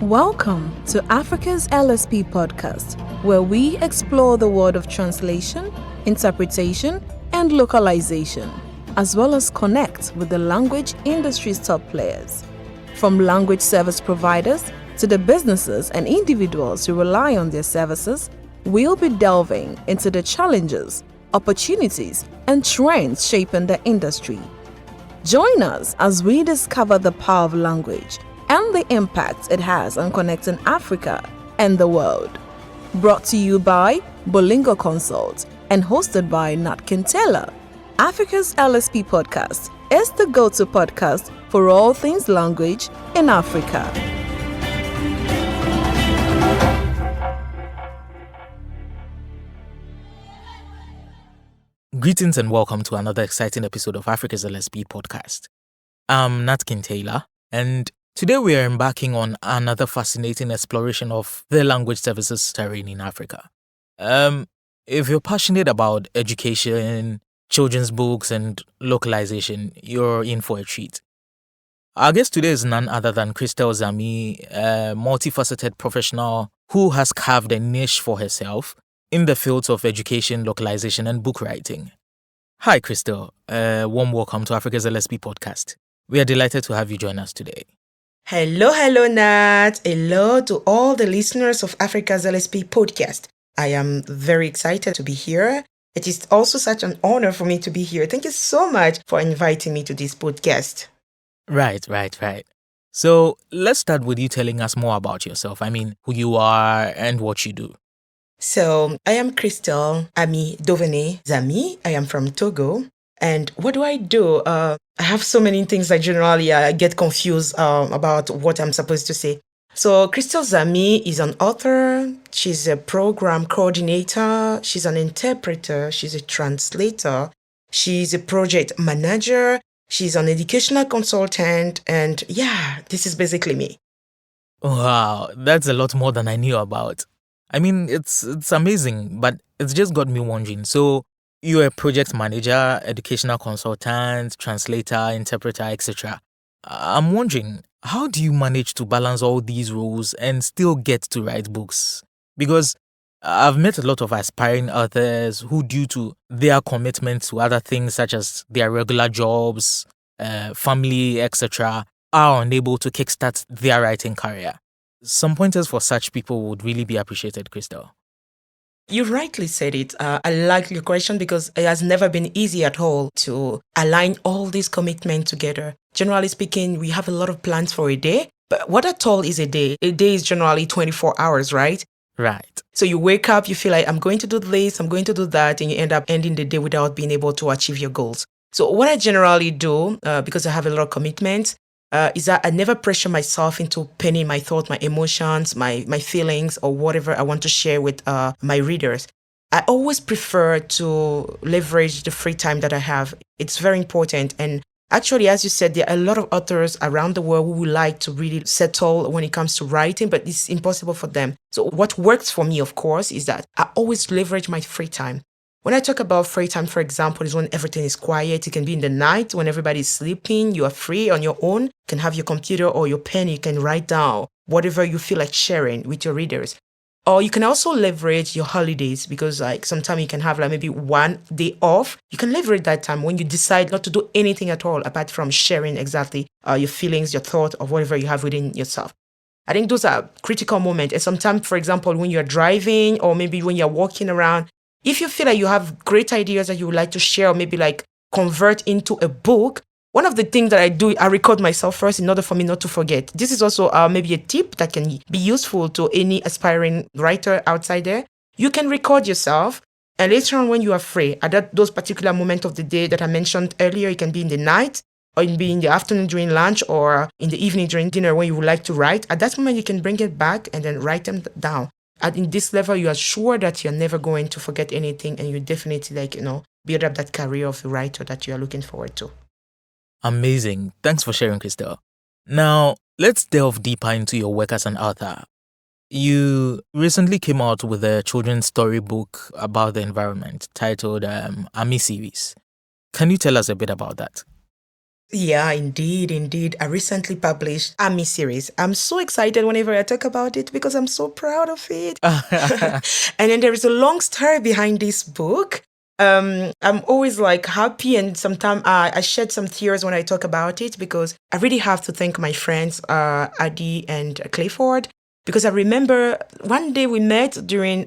Welcome to Africa's LSP podcast, where we explore the world of translation, interpretation, and localization, as well as connect with the language industry's top players. From language service providers to the businesses and individuals who rely on their services, we'll be delving into the challenges, opportunities, and trends shaping the industry. Join us as we discover the power of language and the impact it has on connecting Africa and the world. Brought to you by Bolingo Consult and hosted by Natkin Taylor. Africa's LSP podcast is the go-to podcast for all things language in Africa. Greetings and welcome to another exciting episode of Africa's LSP podcast. I'm Natkin Taylor, and today we are embarking on another fascinating exploration of the language services terrain in Africa. If you're passionate about education, children's books, and localization, you're in for a treat. Our guest today is none other than Christelle Zami, a multifaceted professional who has carved a niche for herself in the fields of education, localization, and book writing. Hi, Christelle. Warm welcome to Africa's LSP podcast. We are delighted to have you join us today. Hello, Nat. Hello to all the listeners of Africa's LSP podcast. I am very excited to be here. It is also such an honor for me to be here. Thank you so much for inviting me to this podcast. Right. So let's start with you telling us more about yourself. Who you are and what you do. So I am Christelle Ami Zami. I am from Togo. And what do? I have so many things I generally get confused about what I'm supposed to say. So Christelle Zami is an author. She's a program coordinator. She's an interpreter. She's a translator. She's a project manager. She's an educational consultant. And yeah, this is basically me. Wow, that's a lot more than I knew about. It's amazing, but it's just got me wondering. So you're a project manager, educational consultant, translator, interpreter, etc. I'm wondering, how do you manage to balance all these roles and still get to write books? Because I've met a lot of aspiring authors who, due to their commitment to other things such as their regular jobs, family, etc., are unable to kickstart their writing career. Some pointers for such people would really be appreciated, Christelle. You rightly said it. I like your question because it has never been easy at all to align all these commitments together. Generally speaking, we have a lot of plans for a day, but what at all is a day? A day is generally 24 hours, right? Right. So you wake up, you feel like, I'm going to do this, I'm going to do that, and you end up ending the day without being able to achieve your goals. So what I generally do, because I have a lot of commitments, is that I never pressure myself into penning my thoughts, my emotions, my feelings, or whatever I want to share with my readers. I always prefer to leverage the free time that I have. It's very important. And actually, as you said, there are a lot of authors around the world who would like to really settle when it comes to writing, but it's impossible for them. So what works for me, of course, is that I always leverage my free time. When I talk about free time, for example, is when everything is quiet. It can be in the night when everybody's sleeping. You are free on your own. You can have your computer or your pen. You can write down whatever you feel like sharing with your readers. Or you can also leverage your holidays because sometimes you can have maybe one day off. You can leverage that time when you decide not to do anything at all apart from sharing exactly your feelings, your thoughts, or whatever you have within yourself. I think those are critical moments. And sometimes, for example, when you're driving or maybe when you're walking around, if you feel like you have great ideas that you would like to share or maybe convert into a book, one of the things that I do, I record myself first in order for me not to forget. This is also maybe a tip that can be useful to any aspiring writer outside there. You can record yourself, and later on when you are free, at those particular moments of the day that I mentioned earlier, it can be in the night, or it can be in the afternoon during lunch, or in the evening during dinner when you would like to write. At that moment, you can bring it back and then write them down. At in this level, you are sure that you're never going to forget anything, and you definitely build up that career of the writer that you are looking forward to. Amazing. Thanks for sharing, Christelle. Now, let's delve deeper into your work as an author. You recently came out with a children's storybook about the environment titled Ami Series. Can you tell us a bit about that? Yeah, indeed. I recently published Ami Series. I'm so excited whenever I talk about it because I'm so proud of it. And then there is a long story behind this book. I'm always like happy, and sometimes I shed some tears when I talk about it because I really have to thank my friends, Adi and Clifford, because I remember one day we met during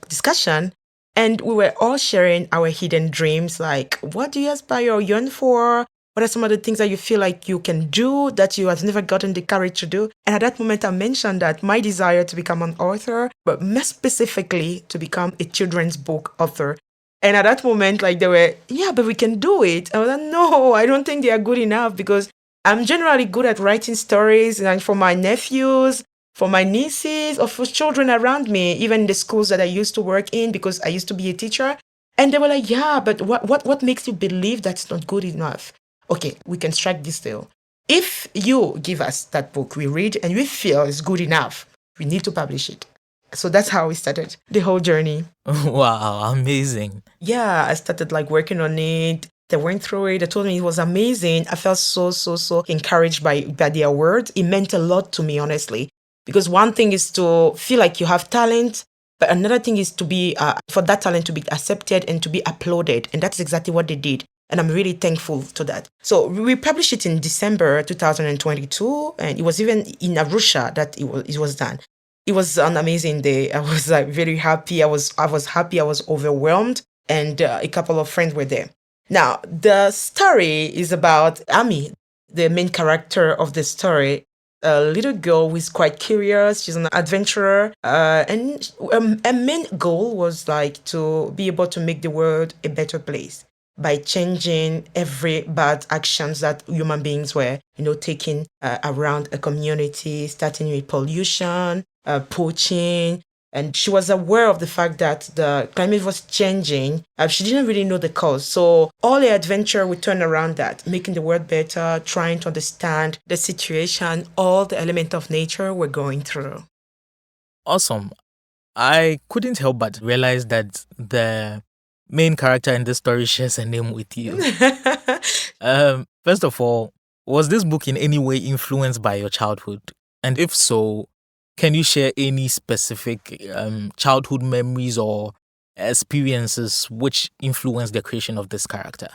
discussion, and we were all sharing our hidden dreams, like what do you aspire or yearn for? What are some of the things that you feel like you can do that you have never gotten the courage to do? And at that moment, I mentioned that my desire to become an author, but more specifically to become a children's book author. And at that moment, like they were, yeah, but we can do it. I was like, no, I don't think they are good enough because I'm generally good at writing stories and for my nephews, for my nieces, or for children around me, even the schools that I used to work in because I used to be a teacher. And they were like, yeah, but what makes you believe that's not good enough? Okay, we can strike this deal. If you give us that book, we read and we feel it's good enough, we need to publish it. So that's how we started the whole journey. Wow, amazing. Yeah, I started like working on it. They went through it. They told me it was amazing. I felt so encouraged by their words. It meant a lot to me, honestly. Because one thing is to feel like you have talent, but another thing is to be for that talent to be accepted and to be applauded. And that's exactly what they did. And I'm really thankful to that. So we published it in December 2022, and it was even in Arusha that it was done. It was an amazing day. I was like very happy. I was happy. I was overwhelmed, and a couple of friends were there. Now the story is about Ami, the main character of the story. A little girl who is quite curious. She's an adventurer, and her main goal was like to be able to make the world a better place by changing every bad actions that human beings were, taking around a community, starting with pollution, poaching. And she was aware of the fact that the climate was changing. She didn't really know the cause. So all her adventure would turn around that, making the world better, trying to understand the situation, all the elements of nature we're going through. Awesome. I couldn't help but realize that the main character in this story shares a name with you. First of all, was this book in any way influenced by your childhood? And if so, can you share any specific childhood memories or experiences which influenced the creation of this character?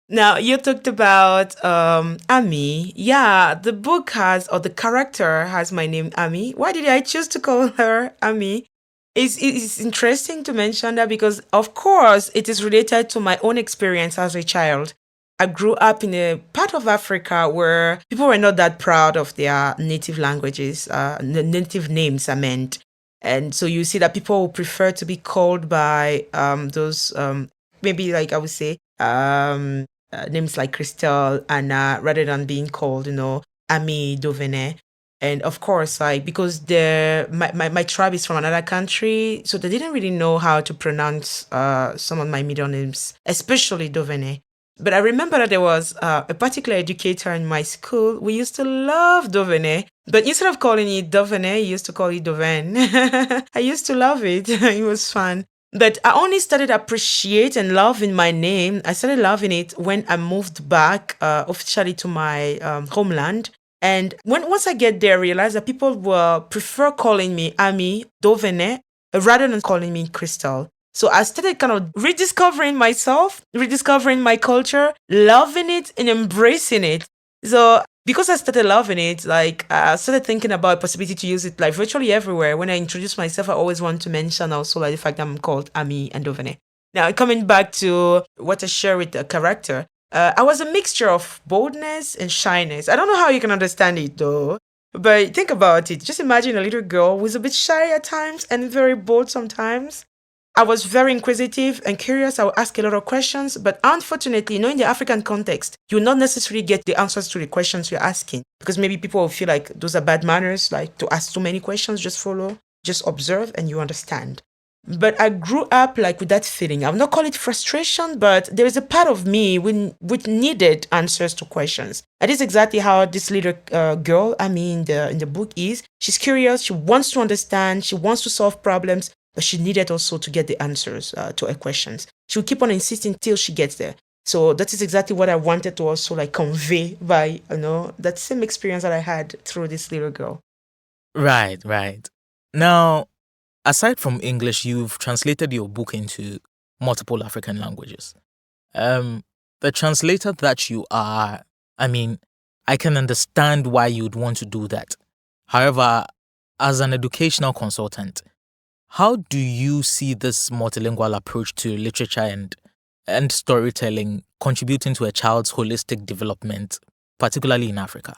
Now, you talked about Ami. Yeah, the book has, or the character has my name, Ami. Why did I choose to call her Ami? It's interesting to mention that because, of course, it is related to my own experience as a child. I grew up in a part of Africa where people were not that proud of their native languages, native names, I meant. And so you see that people would prefer to be called by those, maybe like I would say, names like Christelle, Anna, rather than being called, Ami, Dovene. And of course, like because my tribe is from another country, so they didn't really know how to pronounce some of my middle names, especially Dovene. But I remember that there was a particular educator in my school. We used to love Dovene, but instead of calling it Dovene, he used to call it Doven. I used to love it. It was fun. But I only started appreciate and loving my name. I started loving it when I moved back officially to my homeland. And once I get there, I realized that people will prefer calling me Ami Dovene rather than calling me Christelle. So I started kind of rediscovering myself, rediscovering my culture, loving it and embracing it. So because I started loving it, like I started thinking about possibility to use it like virtually everywhere. When I introduce myself, I always want to mention also like the fact that I'm called Ami and Dovene. Now coming back to what I share with the character, I was a mixture of boldness and shyness. I don't know how you can understand it though. But think about it. Just imagine a little girl who's a bit shy at times and very bold sometimes. I was very inquisitive and curious. I would ask a lot of questions, but unfortunately, in the African context, you will not necessarily get the answers to the questions you're asking because maybe people will feel like those are bad manners, like to ask too many questions, just follow, just observe, and you understand. But I grew up like with that feeling. I will not call it frustration, but there is a part of me which needed answers to questions. And this is exactly how this little girl, I mean, in the book is. She's curious. She wants to understand. She wants to solve problems, but she needed also to get the answers to her questions. She will keep on insisting till she gets there. So that is exactly what I wanted to also like convey by, that same experience that I had through this little girl. Right, right. Now, aside from English, you've translated your book into multiple African languages. Um, the translator that you are, I mean, I can understand why you'd want to do that. However, as an educational consultant, how do you see this multilingual approach to literature and storytelling contributing to a child's holistic development, particularly in Africa?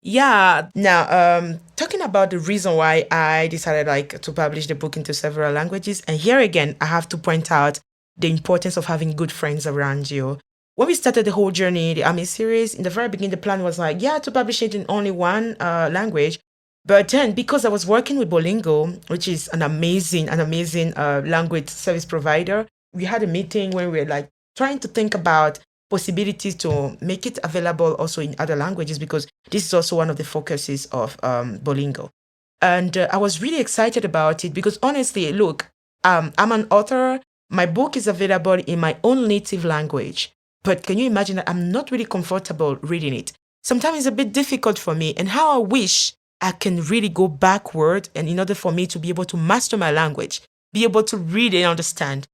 Yeah. Now, talking about the reason why I decided like to publish the book into several languages, and here again, I have to point out the importance of having good friends around you. When we started the whole journey, the Ami series, in the very beginning, the plan was like, yeah, to publish it in only one language. But then, because I was working with Bolingo, which is an amazing language service provider, we had a meeting when we were like trying to think about possibilities to make it available also in other languages, because this is also one of the focuses of Bolingo. And I was really excited about it because honestly, look, I'm an author. My book is available in my own native language. But can you imagine that I'm not really comfortable reading it? Sometimes it's a bit difficult for me. And how I wish I can really go backward, and in order for me to be able to master my language, be able to read and understand,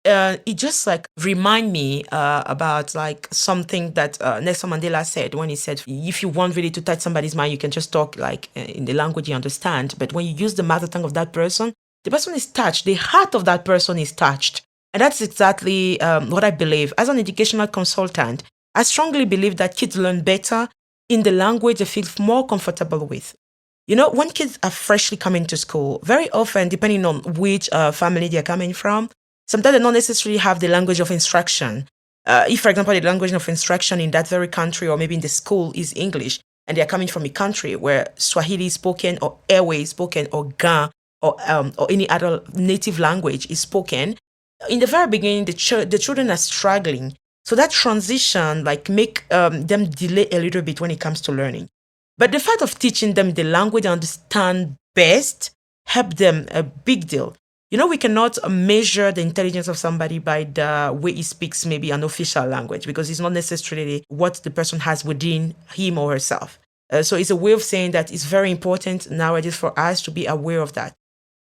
it just like remind me about like something that Nelson Mandela said when he said, if you want really to touch somebody's mind, you can just talk like in the language you understand. But when you use the mother tongue of that person, the person is touched. The heart of that person is touched. And that's exactly what I believe. As an educational consultant, I strongly believe that kids learn better in the language they feel more comfortable with. When kids are freshly coming to school, very often, depending on which family they're coming from, sometimes they don't necessarily have the language of instruction. If, for example, the language of instruction in that very country or maybe in the school is English, and they're coming from a country where Swahili is spoken or Ewe is spoken or Ga or any other native language is spoken, in the very beginning, the children are struggling. So that transition like make them delay a little bit when it comes to learning. But the fact of teaching them the language they understand best help them a big deal. We cannot measure the intelligence of somebody by the way he speaks maybe an official language, because it's not necessarily what the person has within him or herself. So it's a way of saying that it's very important nowadays for us to be aware of that.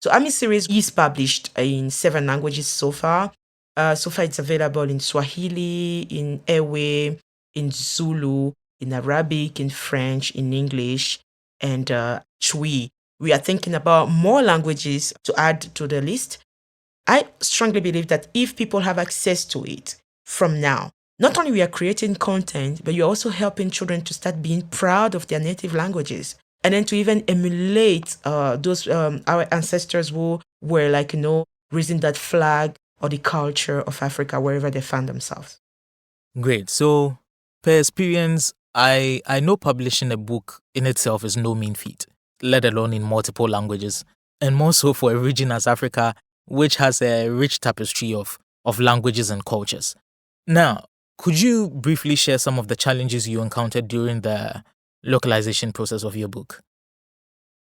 So Ami series is published in 7 languages so far. So far it's available in Swahili, in Ewe, in Zulu, in Arabic, in French, in English, and Chui. We are thinking about more languages to add to the list. I strongly believe that if people have access to it from now, not only we are creating content, but you're also helping children to start being proud of their native languages, and then to even emulate those our ancestors who were like, raising that flag or the culture of Africa wherever they found themselves. Great. So, per experience, I know publishing a book in itself is no mean feat, let alone in multiple languages, and more so for a region as Africa, which has a rich tapestry of languages and cultures. Now, could you briefly share some of the challenges you encountered during the localization process of your book?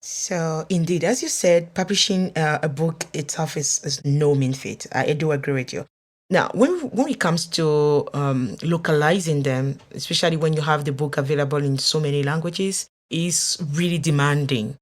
So, indeed, as you said, publishing a book itself is no mean feat. I do agree with you. Now, when it comes to localizing them, especially when you have the book available in so many languages, is really demanding.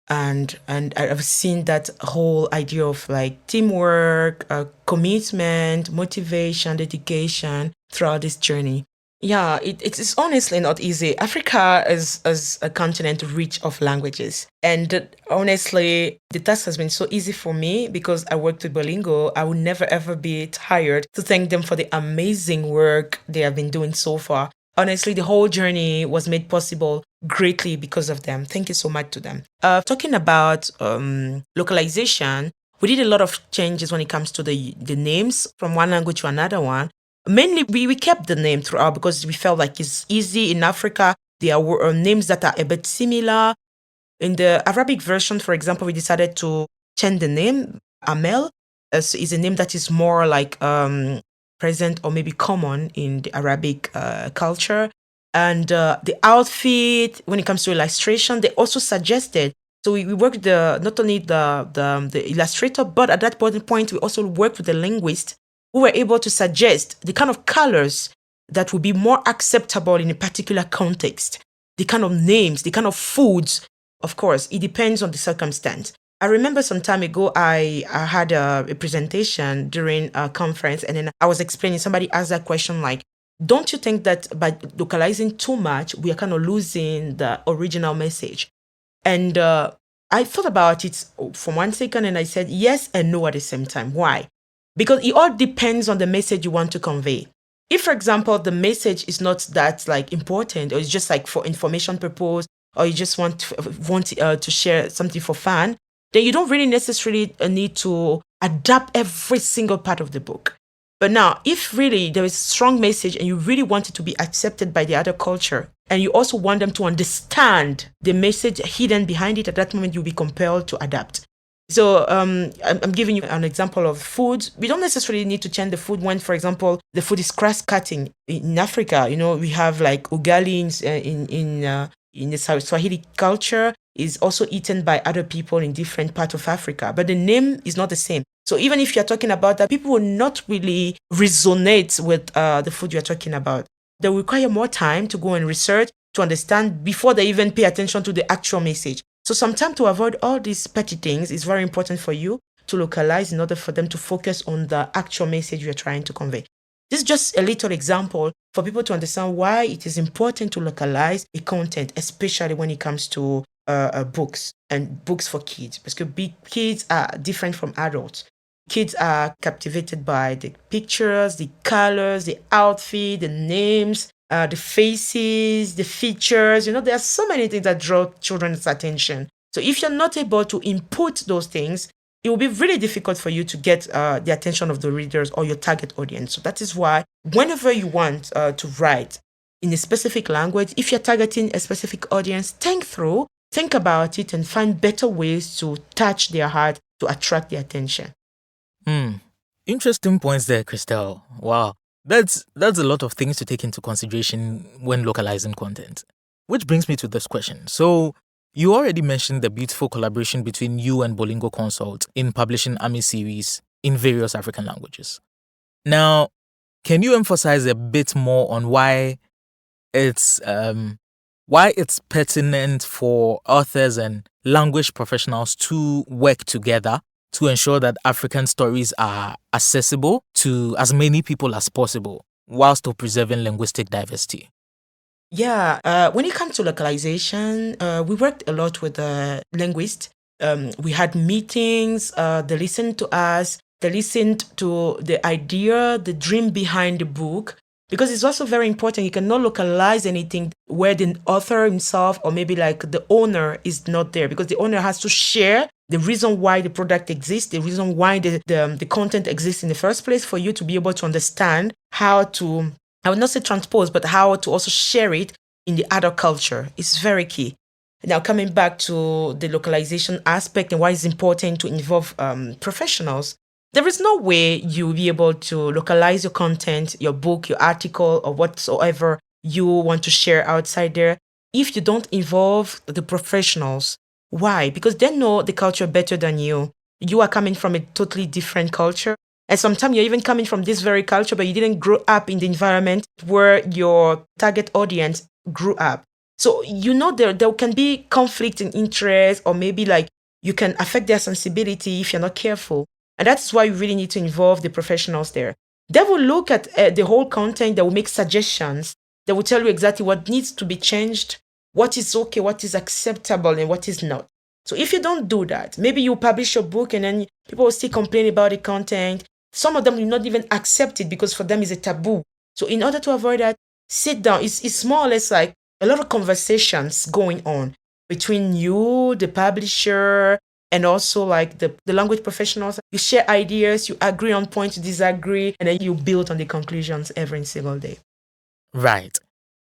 And I've seen that whole idea of like teamwork, commitment, motivation, dedication throughout this journey. Yeah, it's honestly not easy. Africa is a continent rich of languages. And honestly, the task has been so easy for me because I worked with Bolingo. I will never ever be tired to thank them for the amazing work they have been doing so far. Honestly, the whole journey was made possible greatly because of them. Thank you so much to them. Talking about localization, we did a lot of changes when it comes to the names from one language to another one. Mainly, we kept the name throughout because we felt like it's easy in Africa. There were names that are a bit similar. In the Arabic version, for example, we decided to change the name. Amel is a name that is more like present or maybe common in the Arabic culture. And the outfit, when it comes to illustration, they also suggested. So we worked not only the illustrator, but at that point we also worked with the linguist we were able to suggest the kind of colors that would be more acceptable in a particular context, the kind of names, the kind of foods. Of course, it depends on the circumstance. I remember some time ago, I had a presentation during a conference, and then I was explaining, somebody asked that question like, don't you think that by localizing too much, we are kind of losing the original message? And I thought about it for 1 second and I said yes and no at the same time. Why? Because it all depends on the message you want to convey. If, for example, the message is not that like important, or it's just like for information purpose, or you just want to share something for fun, then you don't really necessarily need to adapt every single part of the book. But now, if really there is a strong message and you really want it to be accepted by the other culture, and you also want them to understand the message hidden behind it, at that moment you'll be compelled to adapt. So I'm giving you an example of food. We don't necessarily need to change the food when, for example, the food is cross-cutting. In Africa, we have like ugali in the Swahili culture is also eaten by other people in different parts of Africa, but the name is not the same. So even if you're talking about that, people will not really resonate with the food you're talking about. They will require more time to go and research to understand before they even pay attention to the actual message. So sometimes to avoid all these petty things, it's very important for you to localize in order for them to focus on the actual message you're trying to convey. This is just a little example for people to understand why it is important to localize a content, especially when it comes to books and books for kids, because kids are different from adults. Kids are captivated by the pictures, the colors, the outfit, the names, the faces, the features. There are so many things that draw children's attention. So if you're not able to input those things, it will be really difficult for you to get the attention of the readers or your target audience. So that is why whenever you want to write in a specific language, if you're targeting a specific audience, think about it and find better ways to touch their heart to attract their attention. Interesting points there, Christelle. Wow. That's a lot of things to take into consideration when localizing content. Which brings me to this question. So, you already mentioned the beautiful collaboration between you and Bolingo Consult in publishing Ami Series in various African languages. Now, can you emphasize a bit more on why it's pertinent for authors and language professionals to work together to ensure that African stories are accessible to as many people as possible while still preserving linguistic diversity? Yeah, when it comes to localization, we worked a lot with linguists. We had meetings, they listened to us, they listened to the idea, the dream behind the book, because it's also very important. You cannot localize anything where the author himself or maybe like the owner is not there, because the owner has to share the reason why the product exists, the reason why the content exists in the first place, for you to be able to understand how to, I would not say transpose, but how to also share it in the other culture. It's very key. Now, coming back to the localization aspect and why it's important to involve professionals, there is no way you'll be able to localize your content, your book, your article, or whatsoever you want to share outside there if you don't involve the professionals. Why? Because they know the culture better than you. You are coming from a totally different culture. And sometimes you're even coming from this very culture, but you didn't grow up in the environment where your target audience grew up. So there can be conflict in interest, or maybe like you can affect their sensibility if you're not careful. And that's why you really need to involve the professionals there. They will look at the whole content, they will make suggestions, they will tell you exactly what needs to be changed, what is okay, what is acceptable, and what is not. So if you don't do that, maybe you publish your book and then people will still complain about the content. Some of them will not even accept it because for them it's a taboo. So in order to avoid that, sit down. It's more or less like a lot of conversations going on between you, the publisher, and also like the language professionals. You share ideas, you agree on points, you disagree, and then you build on the conclusions every single day. Right.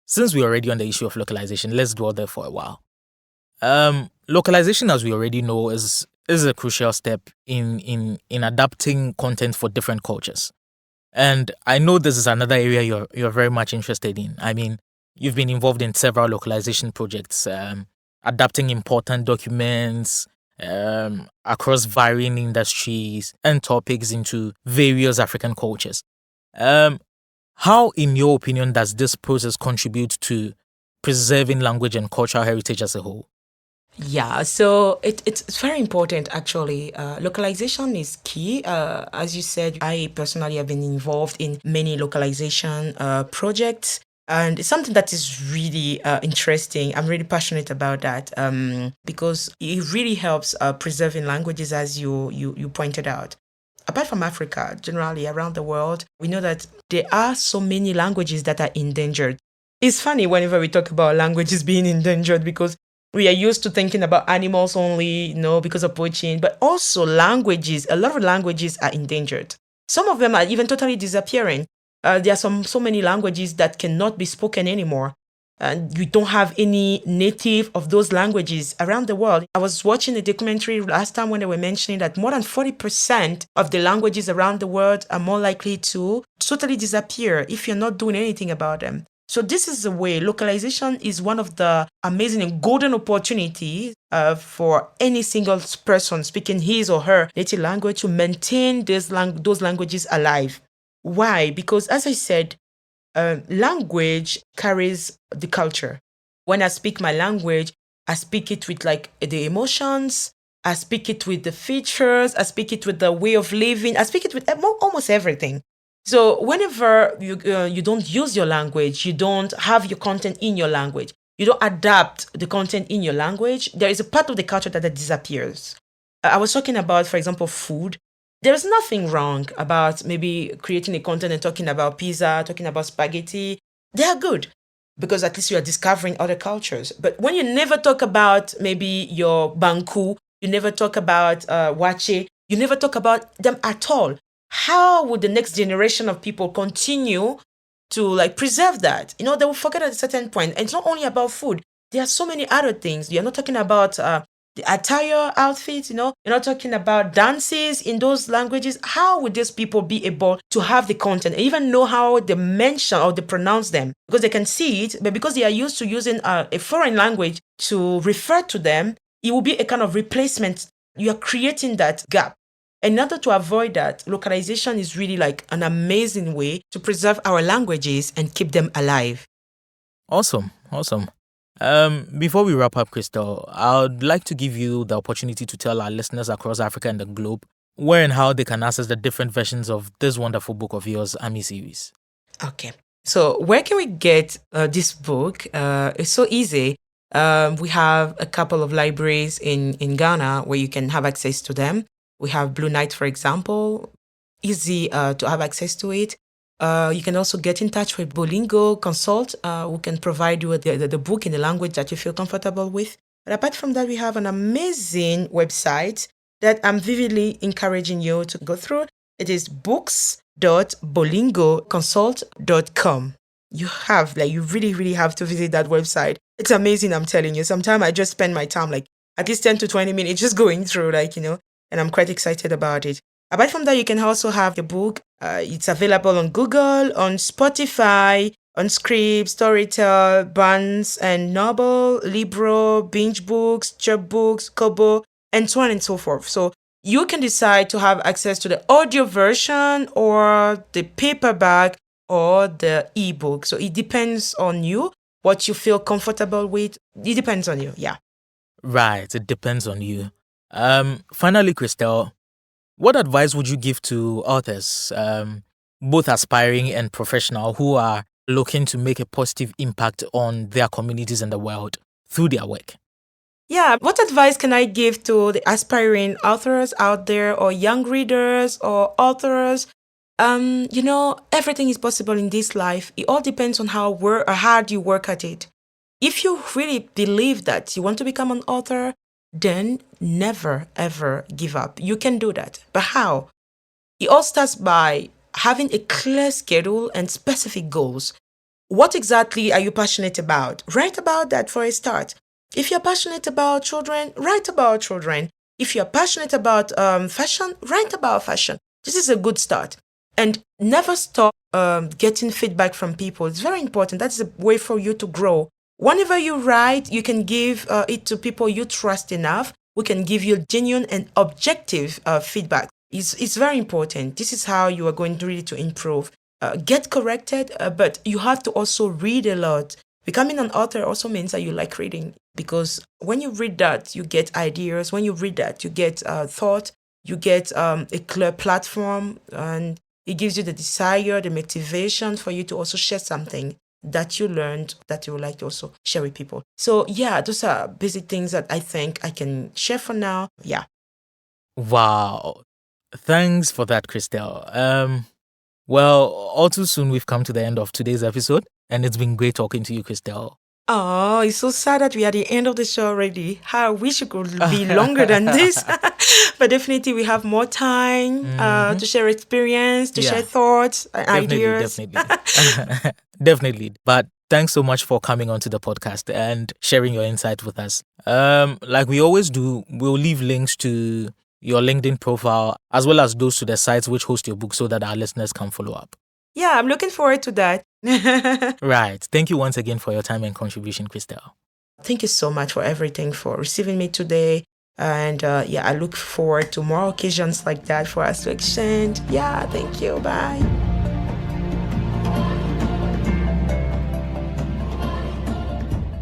Since we're already on the issue of localization, let's dwell there for a while. Localization, as we already know, is a crucial step in adapting content for different cultures. And I know this is another area you're very much interested in. I mean, you've been involved in several localization projects, adapting important documents, across varying industries and topics into various African cultures. Um, how, in your opinion, does this process contribute to preserving language and cultural heritage as a whole? Yeah, so it's very important actually. Localization is key. As you said, I personally have been involved in many localization projects, and it's something that is really interesting. I'm really passionate about that because it really helps preserving languages, as you pointed out. Apart from Africa, generally around the world, we know that there are so many languages that are endangered. It's funny whenever we talk about languages being endangered because we are used to thinking about animals only, because of poaching, but also languages. A lot of languages are endangered. Some of them are even totally disappearing. There are so many languages that cannot be spoken anymore. And we don't have any native of those languages around the world. I was watching a documentary last time when they were mentioning that more than 40% of the languages around the world are more likely to totally disappear if you're not doing anything about them. So this is the way. Localization is one of the amazing and golden opportunities for any single person speaking his or her native language to maintain those languages alive. Why? Because as I said, language carries the culture. When I speak my language, I speak it with like the emotions, I speak it with the features, I speak it with the way of living, I speak it with almost everything. So whenever you don't use your language, you don't have your content in your language, you don't adapt the content in your language, there is a part of the culture that disappears. I was talking about, for example, food. There's nothing wrong about maybe creating a content and talking about pizza, talking about spaghetti. They are good because at least you are discovering other cultures. But when you never talk about maybe your banku, you never talk about wache, you never talk about them at all. How would the next generation of people continue to like preserve that? They will forget at a certain point. And it's not only about food. There are so many other things. You're not talking about the attire outfits, you're not talking about dances in those languages. How would these people be able to have the content and even know how they mention or they pronounce them? Because they can see it, but because they are used to using a foreign language to refer to them, it will be a kind of replacement. You are creating that gap. In order to avoid that, localization is really like an amazing way to preserve our languages and keep them alive. Awesome. Before we wrap up, Christelle, I'd like to give you the opportunity to tell our listeners across Africa and the globe where and how they can access the different versions of this wonderful book of yours, Ami Series. Okay. So where can we get this book? It's so easy. We have a couple of libraries in Ghana where you can have access to them. We have Blue Knight, for example. Easy to have access to it. You can also get in touch with Bolingo Consult, who can provide you with the book in the language that you feel comfortable with. But apart from that, we have an amazing website that I'm vividly encouraging you to go through. It is books.bolingoconsult.com. You really, really have to visit that website. It's amazing, I'm telling you. Sometimes I just spend my time like at least 10 to 20 minutes just going through and I'm quite excited about it. Apart from that, you can also have the book. It's available on Google, on Spotify, on Scribd, Storytel, Barnes and Noble, Libro, Binge Books, Chub Books, Kobo, and so on and so forth. So you can decide to have access to the audio version or the paperback or the ebook. So it depends on you, what you feel comfortable with. It depends on you. Yeah. Right, it depends on you. Finally, Christelle, what advice would you give to authors, both aspiring and professional, who are looking to make a positive impact on their communities and the world through their work? Yeah, what advice can I give to the aspiring authors out there or young readers or authors? Everything is possible in this life. It all depends on how hard you work at it. If you really believe that you want to become an author, then never, ever give up. You can do that. But how? It all starts by having a clear schedule and specific goals. What exactly are you passionate about? Write about that for a start. If you're passionate about children, write about children. If you're passionate about fashion, write about fashion. This is a good start. And never stop getting feedback from people. It's very important. That's a way for you to grow. Whenever you write, you can give it to people you trust enough we can give you genuine and objective feedback. It's very important. This is how you are going to really to improve. Get corrected, but you have to also read a lot. Becoming an author also means that you like reading, because when you read that, you get ideas. When you read that, you get thought. You get a clear platform, and it gives you the desire, the motivation for you to also share something that you learned that you would like to also share with people. So yeah, those are basic things that I think I can share for now. Yeah. Wow. Thanks for that, Christelle. Well, all too soon we've come to the end of today's episode, and it's been great talking to you, Christelle. Oh, it's so sad that we are at the end of the show already. I wish it could be longer than this. But definitely we have more time to share experience, to share thoughts, ideas. Definitely. Definitely. But thanks so much for coming onto the podcast and sharing your insight with us. Like we always do, we'll leave links to your LinkedIn profile as well as those to the sites which host your book so that our listeners can follow up. Yeah, I'm looking forward to that. Right. Thank you once again for your time and contribution, Christelle. Thank you so much for everything, for receiving me today. And I look forward to more occasions like that for us to exchange. Yeah, thank you. Bye.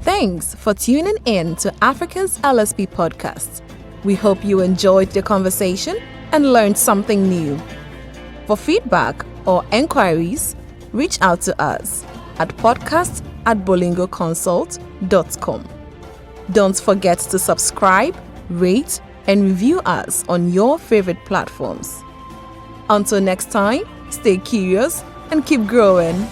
Thanks for tuning in to Africa's LSP podcast. We hope you enjoyed the conversation and learned something new. For feedback or enquiries, reach out to us at podcast@bolingoconsult.com. Don't forget to subscribe, rate, and review us on your favorite platforms. Until next time, stay curious and keep growing.